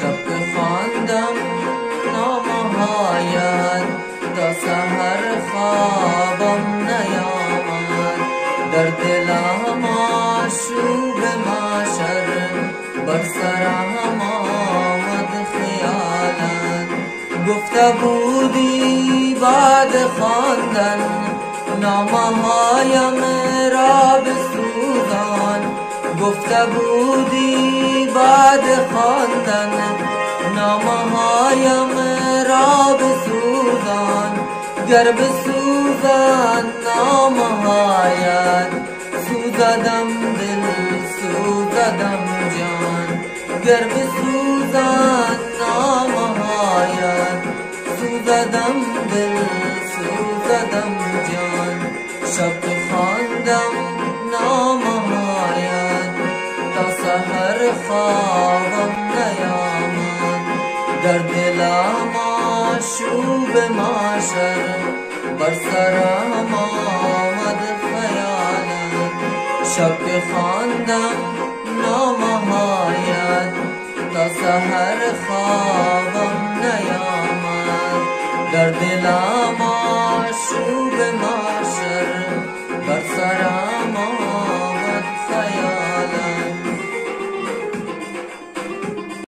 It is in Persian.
شب که خواندم نامه‌هایت تا سحر خوابم نیامد. در دلم آشوب محشر بر سرم آمد خیالت. گفته بودی بعد خواندن نامه‌هایم را بسوزان. گفته بودی بعد خواندن نامه‌هایم را بسوزان. گر بسوزان نامه‌هایت سوزدم دل سوزدم جان. گر بسوزان نامه‌هایت سوزدم دل سوزدم جان. شب که خواندم نامه‌هایت تا سحر خوابم نیامد. در دلم آشوب محشر بر سرم آمد خیالت. شب که خواندم نامه‌هایت تا سحر خوابم نیامد. در دلم